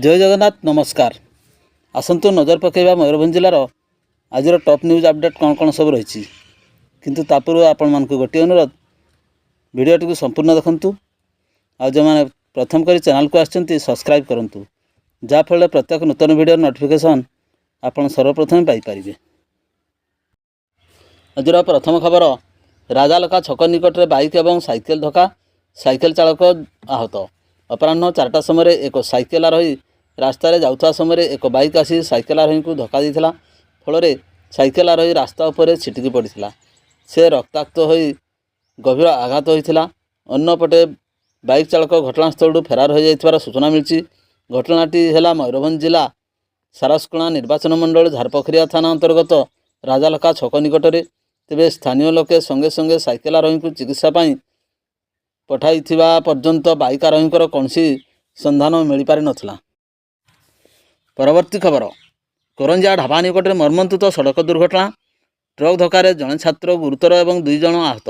जय जगन्नाथ नमस्कार। आसतु नजर पकेबा मयूरभंज जिलार आज टॉप न्यूज अपडेट कौन कौन सब रही किंतु तापूर्व आपण मानक गोटे अनुरोध भिडियोटी को संपूर्ण देखंतु आ जो मैंने प्रथम कर चैनल को आछंती सब्सक्राइब करंतु जाफल प्रत्येक नूतन वीडियो नोटिफिकेशन आपण सर्वप्रथम पाई परिबे। आज प्रथम खबर राजालका छक निकट में बाइक एवं साइकेल धक्का साइकेल चालक आहत। अपराह्न 4टा समय एक साइकेल आरोही रास्तार जाउथा समय एक बाइक आसी साइकेल आरोही को धक्का देता फल साइकेल आरोही रास्ता उपर छिटिकी पड़ा से रक्ताक्त हो गभीर आघात होता। अन्यपटे बाइक चालक घटनास्थल फेरार हो जाइथिबार सूचना मिली। घटनाटी है मयूरभंज जिला सारसकणा निर्वाचन मंडल झारपखरिया थाना अंतर्गत राजालका छक निकट में। तेबे स्थानीय लोके संगे संगे साइकेल आरोही को चिकित्सा पठाई पर्यंत बाइक आरोही कौन संधान मिल पारि नथिला। परवर्ती खबर करंजिया ढाबा निकट में मर्मन्तुत सड़क दुर्घटना ट्रक धक्कार जड़े छात्र गुरुतर और 2 जन आहत।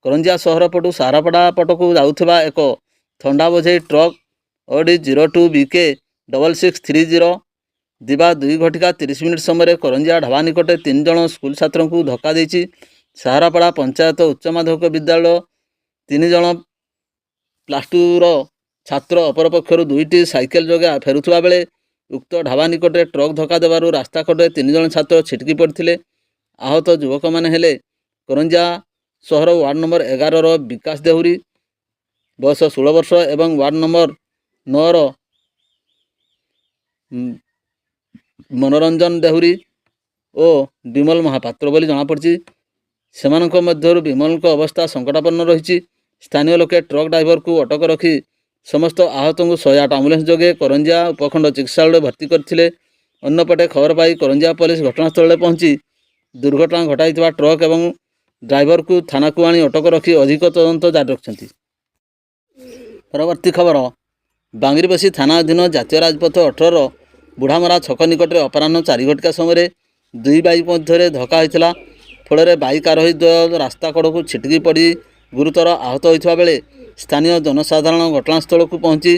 करंजिया सहर पटु सारापड़ा पटक जाउथिबा एक थंडा बोझई ट्रक OD 02 BK 6630 दिवा 2 घटिका 30 मिनिट समय करंजिया ढाबा निकट 3 जन स्कूल छात्र को धक्का देछि। सारापड़ा पंचायत उच्च माध्यमिक विद्यालय 3 जन +2 छात्र अपरपक्षर 2टी साइकेल जोगे फेरुवा बेले उक्त ढाबा निकट ट्रक धक्का देवार रास्ता कटे 3 जन छात्र छिटकी पड़ते। आहत युवक मैंने हेले करंजिया सहर वार्ड नंबर 11 विकास देहुरी बयस 16 वर्ष एवं वार्ड नंबर 9 मनोरंजन देहुरी और विमल महापात्र बोली जमापड़ी। सेमानक मध्यरु विमल अवस्था संकटापन्न रही। स्थानीय लोके ट्रक ड्राइवर को अटक रखी समस्त आहत को 108 आम्बुलेंस जोगे करंजिया उपखंड चिकित्सालय भर्ती करथिले। अन्यपटे खबर पाई करंजिया पुलिस घटनास्थल पहुंची दुर्घटना घटाई ट्रक एवं ड्राइवर को थाना को आनी अटक रखी अधिक तदंत जारी रखिछंती। परवर्ती खबर बांगीरबसी थाना अधीन जातीय राजपथ 18 बुढ़ामरा छक निकट में अपराह्न 4 घटिका समय 2 बाइक मध्य धक्का होता फल बाइक आरोही रास्ता कड़ को छिटकी पड़ी गुरुतर आहत होता बेले स्थानीय जनसाधारण घटनास्थल को पहुंची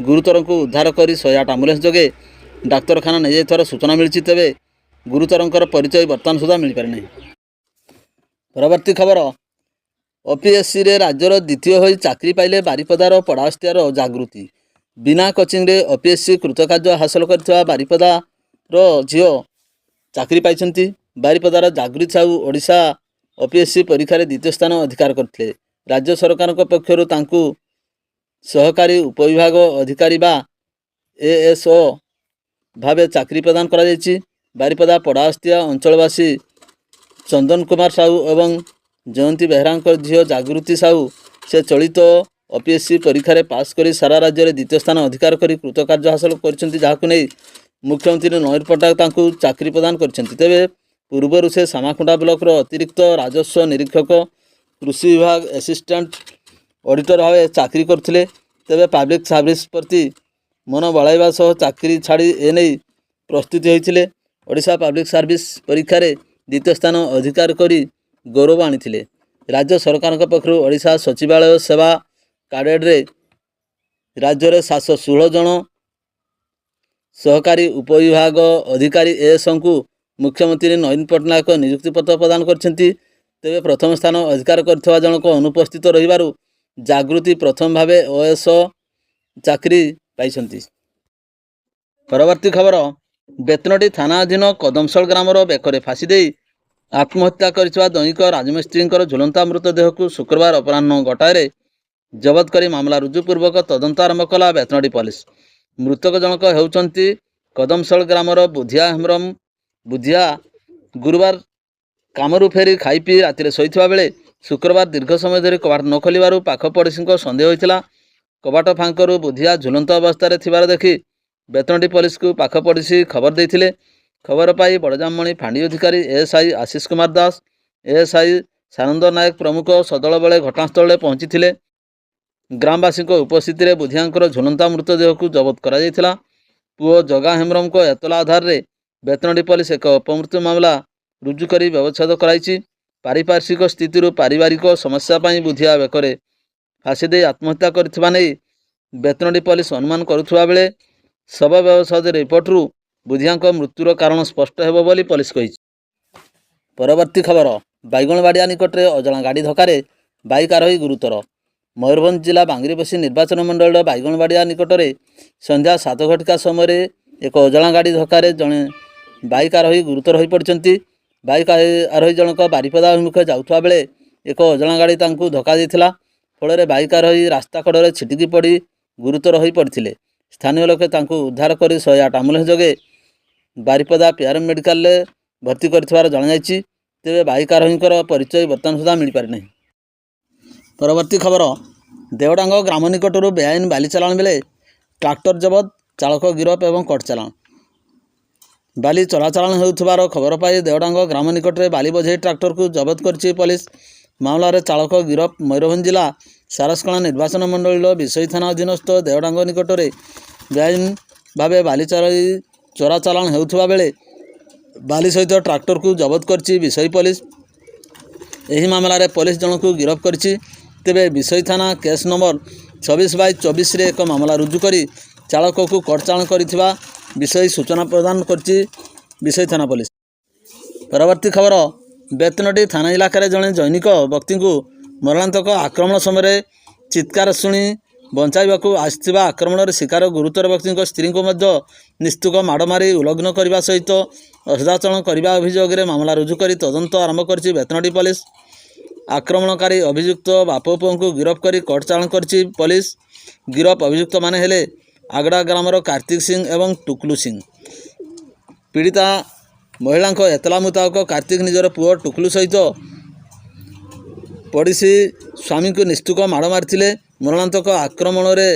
गुरुतर को उद्धार कर 108 आम्बुलेंस जोगे डाक्तरखाना नहीं जाइथिबार सूचना मिली। तेबे गुरुतरंकर परिचय बर्तमान सुधा मिल पारि नहीं। परवर्ती खबर OPSC रे राज्यर द्वितीय होई चाकरी पाइले बारिपदार पड़ास्तियार जागृति। बिना कोचिंग रे OPSC कृतकार्य हासिल करथिबा बारिपदार झियो चाकरी पाइछंती। बारिपदार जागृति साहू ओडिशा OPSC परीक्षा रे द्वितीय स्थान अधिकार करथिले। राज्य सरकार पक्षर तांकु सहकारी उपविभाग अधिकारी बा ASO भावे चाकरी प्रदान करा जायछि। बारिपदा पड़ास्तिया अंचलवासी चंदन कुमार साहू एवं जयंती बेहरा झील जागृति साहू से चलित OPSC परीक्षा रे पास करी सारा राज्य में द्वितीय स्थान अधिकार करी कृतकार्य हासिल करछंती। जाहाकु नै मुख्यमंत्री नवीन पट्टनायक तांकु चाकरी प्रदान करछंती। तेबे पूर्वर से सामाखुंडा ब्लॉक अतिरिक्त राजस्व निरीक्षक कृषि विभाग असिस्टेंट ऑडिटर भाव चाकरी करथिले। तेबे पब्लिक सर्विस प्रति मन बड़ाइबा सह चाकरी छाड़ी एने प्रस्तुति होइथिले। ओडिशा पब्लिक सर्विस परीक्षा रे द्वितीय स्थान अधिकार करी गौरव आनिथिले। राज्य सरकार पक्षर ओडिशा सचिवालय सेवा कैडेट रे राज्य रे 716 जन सहकारी उपविभाग अधिकारी ASO को मुख्यमंत्री नवीन पट्टनायक नियुक्ति पत्र प्रदान करछंती। तेबे प्रथम स्थान अधिकार करथिबा जनक अनुपस्थित रहिबारु जागृति प्रथम भावे OSO चाकरी पाइछंती। परवर्ती खबर बेतनटी थाना अधीन कदमशल ग्रामर बेकरे फांसी दे आत्महत्या करथिबा दैनिक राजमिस्त्रींकर झुलंता मृतदेह को शुक्रवार अपराह्न गोटाए जबत करी मामला रुजुपूर्वक तदंत आरंभ कला बेतनटी पुलिस। मृतक जनक हेउचंती कदमशल ग्रामर बुधिया हेम्रम बुधिया। गुरुवार कामरू फेरी खाई पी राति शोइथिबा बेले शुक्रवार दीर्घ समय धरी कबाट न खोलिबारु पाख पड़ोशी सन्देह होइथिला। कबाट फांकरू बुधिया झुलंत अवस्था थिबार देखि बेतनटी पुलिस को पाख पड़ोशी खबर देइथिले। खबर पाई बड़जामणी फांडी अधिकारी ASI आशीष कुमार दास ASI सानंद नायक प्रमुख सदल बेले घटनास्थल पहुंची। ग्रामवासी उपस्थित में बुधियांकर झुलंता मृतदेह को जबत करा जायथिला। पुओ जगा हेम्रम को एतला आधार रे बेतनटी पुलिस एक अपमृत्यु मामला रुजु करी व्यवच्छेद कराई। पारिपार्श्विक स्थिति पारिवारिक समस्या बुधिया बेकरे फांसी दे आत्महत्या करथिबा नै बेतनटी पुलिस अनुमान करुथुबा बेले ଶବ ବ୍ୟବଚ୍ଛେଦ ରିପୋର୍ଟରୁ ବୁଧିଆଙ୍କ ମୃତ୍ୟୁର କାରଣ ସ୍ପଷ୍ଟ ହେବ ବୋଲି ପୋଲିସ କହିଛି। ପରବର୍ତ୍ତୀ ଖବର, ବାଇଗଣବାଡ଼ିଆ ନିକଟରେ ଅଜଣା ଗାଡ଼ି ଧକ୍କାରେ ବାଇକ୍ ଆରୋହୀ ଗୁରୁତର। ମୟୂରଭଞ୍ଜ ଜିଲ୍ଲା ବାଙ୍ଗିରିପୋଷି ନିର୍ବାଚନ ମଣ୍ଡଳୀର ବାଇଗଣବାଡ଼ିଆ ନିକଟରେ ସନ୍ଧ୍ୟା 7 ଘଟିକା ସମୟରେ ଏକ ଅଜଣା ଗାଡ଼ି ଧକ୍କାରେ ଜଣେ ବାଇକ୍ ଆରୋହୀ ଗୁରୁତର ହୋଇପଡ଼ିଛନ୍ତି। ବାଇକ୍ ଆରୋହୀ ଜଣକ ବାରିପଦା ଅଭିମୁଖେ ଯାଉଥିବା ବେଳେ ଏକ ଅଜଣା ଗାଡ଼ି ତାଙ୍କୁ ଧକ୍କା ଦେଇଥିଲା। ଫଳରେ ବାଇକ୍ ଆରୋହୀ ରାସ୍ତା କଡ଼ରେ ଛିଟିକି ପଡ଼ି ଗୁରୁତର ହୋଇପଡ଼ିଥିଲେ। ସ୍ଥାନୀୟ ଲୋକେ ତାଙ୍କୁ ଉଦ୍ଧାର କରି 108 ଆମ୍ବୁଲାନ୍ସ ଯୋଗେ ବାରିପଦା ପିଆରଏମ୍ ମେଡ଼ିକାଲରେ ଭର୍ତ୍ତି କରିଥିବାର ଜଣାଯାଇଛି। ତେବେ ବାଇକ୍ ଆରୋହୀଙ୍କର ପରିଚୟ ବର୍ତ୍ତମାନ ସୁଦ୍ଧା ମିଳିପାରିନାହିଁ। ପରବର୍ତ୍ତୀ ଖବର, ଦେଓଡାଙ୍ଗ ଗ୍ରାମ ନିକଟରୁ ବେଆଇନ ବାଲି ଚାଲାଣ ବେଳେ ଟ୍ରାକ୍ଟର ଜବତ, ଚାଳକ ଗିରଫ ଏବଂ କୋର୍ଟ ଚାଲାଣ। ବାଲି ଚଳାଚଳ ହେଉଥିବାର ଖବର ପାଇ ଦେଓଡାଙ୍ଗ ଗ୍ରାମ ନିକଟରେ ବାଲି ବୋଝେଇ ଟ୍ରାକ୍ଟରକୁ ଜବତ କରିଛି ପୋଲିସ। ମାମଲାରେ ଚାଳକ ଗିରଫ। ମୟୂରଭଞ୍ଜ ଜିଲ୍ଲା ସାରସକଣା ନିର୍ବାଚନ ମଣ୍ଡଳୀର ବିଶୋଇ ଥାନା ଅଧୀନସ୍ଥ ଦେଓଡାଙ୍ଗ ନିକଟରେ ବେଆଇନ ଭାବେ ବାଲି ଚୋରାଚାଲାଣ ହେଉଥିବା ବେଳେ ବାଲି ସହିତ ଟ୍ରାକ୍ଟରକୁ ଜବତ କରିଛି ବିଶୋଇ ପୋଲିସ। ଏହି ମାମଲାରେ ପୋଲିସ ଜଣକୁ ଗିରଫ କରିଛି। ତେବେ ବିଶୋଇ ଥାନା କେସ୍ ନମ୍ବର 24/24ରେ ଏକ ମାମଲା ରୁଜୁ କରି ଚାଳକକୁ କୋର୍ଟ ଚାଲାଣ କରିଥିବା ବିଷୟ ସୂଚନା ପ୍ରଦାନ କରିଛି ବିଶୋଇ ଥାନା ପୋଲିସ। ପରବର୍ତ୍ତୀ ଖବର, ବେତନଟୀ ଥାନା ଇଲାକାରେ ଜଣେ ଜୈନିକ ବ୍ୟକ୍ତିଙ୍କୁ ମରଣାନ୍ତକ ଆକ୍ରମଣ ସମୟରେ ଚିତ୍କାର ଶୁଣି ବଞ୍ଚାଇବାକୁ ଆସିଥିବା ଆକ୍ରମଣରେ ଶିକାର ଗୁରୁତର ବ୍ୟକ୍ତିଙ୍କ ସ୍ତ୍ରୀଙ୍କୁ ମଧ୍ୟ ନିସ୍ତୁକ ମାଡ଼ ମାରି ଉଲଗ୍ନ କରିବା ସହିତ ଅସଦାଚରଣ କରିବା ଅଭିଯୋଗରେ ମାମଲା ରୁଜୁ କରି ତଦନ୍ତ ଆରମ୍ଭ କରିଛି ବେତନଟୀ ପୋଲିସ। ଆକ୍ରମଣକାରୀ ଅଭିଯୁକ୍ତ ବାପ ପୁଅଙ୍କୁ ଗିରଫ କରି କୋର୍ଟ ଚାଲାଣ କରିଛି ପୋଲିସ। ଗିରଫ ଅଭିଯୁକ୍ତମାନେ ହେଲେ ଆଗଡ଼ା ଗ୍ରାମର କାର୍ତ୍ତିକ ସିଂ ଏବଂ ଟୁକୁଲୁ ସିଂ। ପୀଡ଼ିତା ମହିଳାଙ୍କ ଏତଲା ମୁତାବକ କାର୍ତ୍ତିକ ନିଜର ପୁଅ ଟୁକୁଲୁ ସହିତ ପଡ଼ିଶୀ ସ୍ୱାମୀଙ୍କୁ ନିସ୍ତୁକ ମାଡ଼ ମାରିଥିଲେ। ମରଣାନ୍ତକ ଆକ୍ରମଣରେ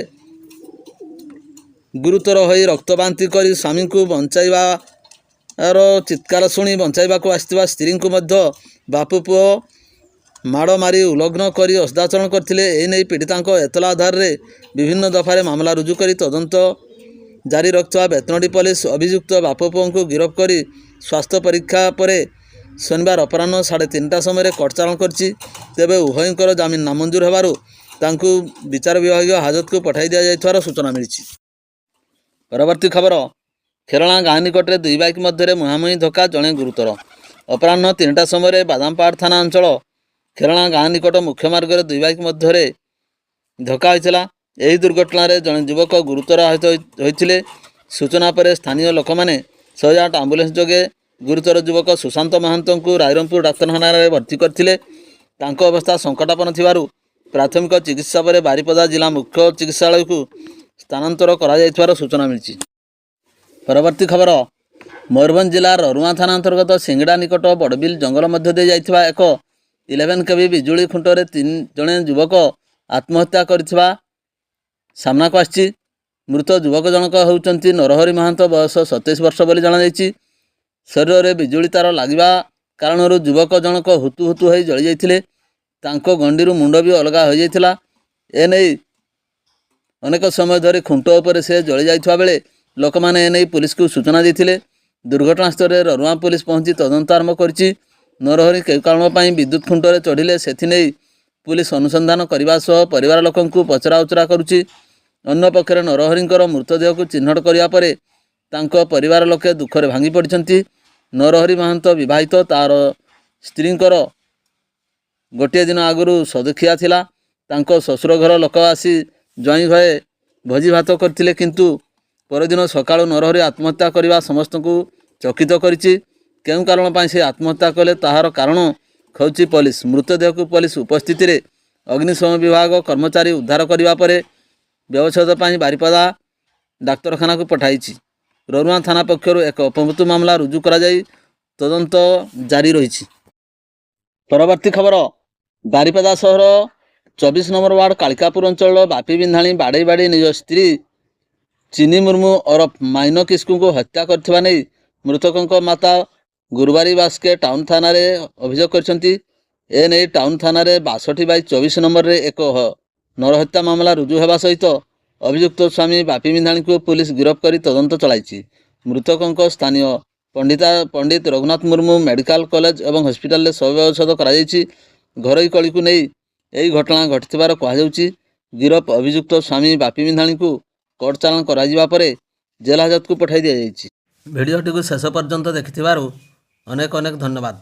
ଗୁରୁତର ହୋଇ ରକ୍ତବାନ୍ତି କରି ସ୍ୱାମୀଙ୍କୁ ବଞ୍ଚାଇବାର ଚିତ୍କାର ଶୁଣି ବଞ୍ଚାଇବାକୁ ଆସିଥିବା ସ୍ତ୍ରୀଙ୍କୁ ମଧ୍ୟ ବାପ ପୁଅ ମାଡ଼ ମାରି ଉଲଗ୍ନ କରି ଅସଦାଚରଣ କରିଥିଲେ। ଏନେଇ ପୀଡ଼ିତାଙ୍କ ଏତଲା ଆଧାରରେ ବିଭିନ୍ନ ଦଫାରେ ମାମଲା ରୁଜୁ କରି ତଦନ୍ତ ଜାରି ରଖିଥିବା ବେତନଟୀ ପୋଲିସ ଅଭିଯୁକ୍ତ ବାପ ପୁଅଙ୍କୁ ଗିରଫ କରି ସ୍ୱାସ୍ଥ୍ୟ ପରୀକ୍ଷା ପରେ ଶନିବାର ଅପରାହ୍ନ 3:30 ସମୟରେ କୋର୍ଟ ଚାଲାଣ କରିଛି। ତେବେ ଉଭୟଙ୍କର ଜାମିନ ନାମଞ୍ଜୁର ହେବାରୁ ତାଙ୍କୁ ବିଚାର ବିଭାଗୀୟ ହାଜତକୁ ପଠାଇ ଦିଆଯାଇଥିବାର ସୂଚନା ମିଳିଛି। ପରବର୍ତ୍ତୀ ଖବର, ଖେରଣା ଗାଁ ନିକଟରେ ଦୁଇ ବାଇକ୍ ମଧ୍ୟରେ ମୁହାଁମୁହିଁ ଧକ୍କା, ଜଣେ ଗୁରୁତର। ଅପରାହ୍ନ 3ଟା ସମୟରେ ବାଦାମପାହାଡ଼ ଥାନା ଅଞ୍ଚଳ ଖେରଣା ଗାଁ ନିକଟ ମୁଖ୍ୟ ମାର୍ଗରେ ଦୁଇ ବାଇକ୍ ମଧ୍ୟରେ ଧକ୍କା ହୋଇଥିଲା। ଏହି ଦୁର୍ଘଟଣାରେ ଜଣେ ଯୁବକ ଗୁରୁତର ଆହତ ହୋଇଥିଲେ। ସୂଚନା ପରେ ସ୍ଥାନୀୟ ଲୋକମାନେ 108 ଆମ୍ବୁଲାନ୍ସ ଯୋଗେ ଗୁରୁତର ଯୁବକ ସୁଶାନ୍ତ ମହାନ୍ତଙ୍କୁ ରାଇରଙ୍ଗପୁର ଡାକ୍ତରଖାନାରେ ଭର୍ତ୍ତି କରିଥିଲେ। ତାଙ୍କ ଅବସ୍ଥା ସଙ୍କଟାପନ୍ନ ଥିବାରୁ ପ୍ରାଥମିକ ଚିକିତ୍ସା ପରେ ବାରିପଦା ଜିଲ୍ଲା ମୁଖ୍ୟ ଚିକିତ୍ସାଳୟକୁ ସ୍ଥାନାନ୍ତର କରାଯାଇଥିବାର ସୂଚନା ମିଳିଛି। ପରବର୍ତ୍ତୀ ଖବର, ମୟୂରଭଞ୍ଜ ଜିଲ୍ଲା ରରୁଆଁ ଥାନା ଅନ୍ତର୍ଗତ ସିଙ୍ଗଡ଼ା ନିକଟ ବଡ଼ବିଲ ଜଙ୍ଗଲ ମଧ୍ୟ ଦେଇ ଯାଇଥିବା ଏକ 11 kV ବିଜୁଳି ଖୁଣ୍ଟରେ ଜଣେ ଯୁବକ ଆତ୍ମହତ୍ୟା କରିଥିବା ସାମ୍ନାକୁ ଆସିଛି। ମୃତ ଯୁବକ ଜଣକ ହେଉଛନ୍ତି ନରହରି ମହାନ୍ତ, ବୟସ 27 ବର୍ଷ ବୋଲି ଜଣାଯାଇଛି। ଶରୀରରେ ବିଜୁଳି ତାର ଲାଗିବା କାରଣରୁ ଯୁବକ ଜଣକ ହୁତୁ ହୁତୁ ହୋଇ ଜଳିଯାଇଥିଲେ। ତାଙ୍କ ଗଣ୍ଡିରୁ ମୁଣ୍ଡ ବି ଅଲଗା ହୋଇଯାଇଥିଲା। ଏନେଇ ଅନେକ ସମୟ ଧରି ଖୁଣ୍ଟ ଉପରେ ସେ ଜଳିଯାଇଥିବା ବେଳେ ଲୋକମାନେ ଏନେଇ ପୁଲିସକୁ ସୂଚନା ଦେଇଥିଲେ। ଦୁର୍ଘଟଣାସ୍ଥଳରେ ରରୁଆଁ ପୁଲିସ ପହଞ୍ଚି ତଦନ୍ତ ଆରମ୍ଭ କରିଛି। ନରହରି କେଉଁ କାରଣ ପାଇଁ ବିଦ୍ୟୁତ ଖୁଣ୍ଟରେ ଚଢ଼ିଲେ ସେଥିନେଇ ପୁଲିସ ଅନୁସନ୍ଧାନ କରିବା ସହ ପରିବାର ଲୋକଙ୍କୁ ପଚରାଉଚରା କରୁଛି। ଅନ୍ୟପକ୍ଷରେ ନରହରିଙ୍କର ମୃତଦେହକୁ ଚିହ୍ନଟ କରିବା ପରେ ତାଙ୍କ ପରିବାର ଲୋକେ ଦୁଃଖରେ ଭାଙ୍ଗି ପଡ଼ିଛନ୍ତି। ନରହରି ମହାନ୍ତ ବିବାହିତ। ତାର ସ୍ତ୍ରୀଙ୍କର ଗୋଟିଏ ଦିନ ଆଗରୁ ସଦଖିଆ ଥିଲା। ତାଙ୍କ ଶ୍ୱଶୁର ଘର ଲୋକ ଆସି ଜ୍ୱାଇଁ ଘରେ ଭୋଜି ଭାତ କରିଥିଲେ, କିନ୍ତୁ ପରଦିନ ସକାଳୁ ନରହରି ଆତ୍ମହତ୍ୟା କରିବା ସମସ୍ତଙ୍କୁ ଚକିତ କରିଛି। କେଉଁ କାରଣ ପାଇଁ ସେ ଆତ୍ମହତ୍ୟା କଲେ ତାହାର କାରଣ ଖୋଜୁଛି ପୋଲିସ। ମୃତଦେହକୁ ପୋଲିସ ଉପସ୍ଥିତିରେ ଅଗ୍ନିଶମ ବିଭାଗ କର୍ମଚାରୀ ଉଦ୍ଧାର କରିବା ପରେ ବ୍ୟବଚ୍ଛେଦ ପାଇଁ ବାରିପଦା ଡାକ୍ତରଖାନାକୁ ପଠାଇଛି। ରରୁଆଁ ଥାନା ପକ୍ଷରୁ ଏକ ଅପମୃତ୍ୟୁ ମାମଲା ରୁଜୁ କରାଯାଇ ତଦନ୍ତ ଜାରି ରହିଛି। ପରବର୍ତ୍ତୀ ଖବର, ବାରିପଦା ସହର 24 ନମ୍ବର ୱାର୍ଡ କାଳିକାପୁର ଅଞ୍ଚଳର ବାପି ବିନ୍ଧାଣୀ ବାଡ଼େଇ ବାଡ଼େଇ ନିଜ ସ୍ତ୍ରୀ ଚିନି ମୁର୍ମୁ ଓରଫ ମାଇନ କିସ୍କୁଙ୍କୁ ହତ୍ୟା କରିଥିବା ନେଇ ମୃତକଙ୍କ ମାତା ଗୁରୁବାରୀ ବାସ୍କେ ଟାଉନ ଥାନାରେ ଅଭିଯୋଗ କରିଛନ୍ତି। ଏନେଇ ଟାଉନ ଥାନାରେ 62/24 ନମ୍ବରରେ ଏକ ନରହତ୍ୟା ମାମଲା ରୁଜୁ ହେବା ସହିତ ଅଭିଯୁକ୍ତ ସ୍ୱାମୀ ବାପି ବିନ୍ଧାଣୀଙ୍କୁ ପୁଲିସ ଗିରଫ କରି ତଦନ୍ତ ଚଳାଇଛି। ମୃତକଙ୍କ ସ୍ଥାନୀୟ ପଣ୍ଡିତ ରଘୁନାଥ ମୁର୍ମୁ ମେଡ଼ିକାଲ କଲେଜ ଏବଂ ହସ୍ପିଟାଲରେ ଶବ ବ୍ୟବଚ୍ଛେଦ କରାଯାଇଛି। ଘରୋଇ କଳିକୁ ନେଇ ଏହି ଘଟଣା ଘଟିଥିବାର କୁହାଯାଉଛି। ଗିରଫ ଅଭିଯୁକ୍ତ ସ୍ୱାମୀ ବାପି ବିନ୍ଧାଣୀଙ୍କୁ କୋର୍ଟ ଚାଲାଣ କରାଯିବା ପରେ ଜେଲ୍ ହାଜତକୁ ପଠାଇ ଦିଆଯାଇଛି। ଭିଡ଼ିଓଟିକୁ ଶେଷ ପର୍ଯ୍ୟନ୍ତ ଦେଖିଥିବାରୁ ଅନେକ ଅନେକ ଧନ୍ୟବାଦ।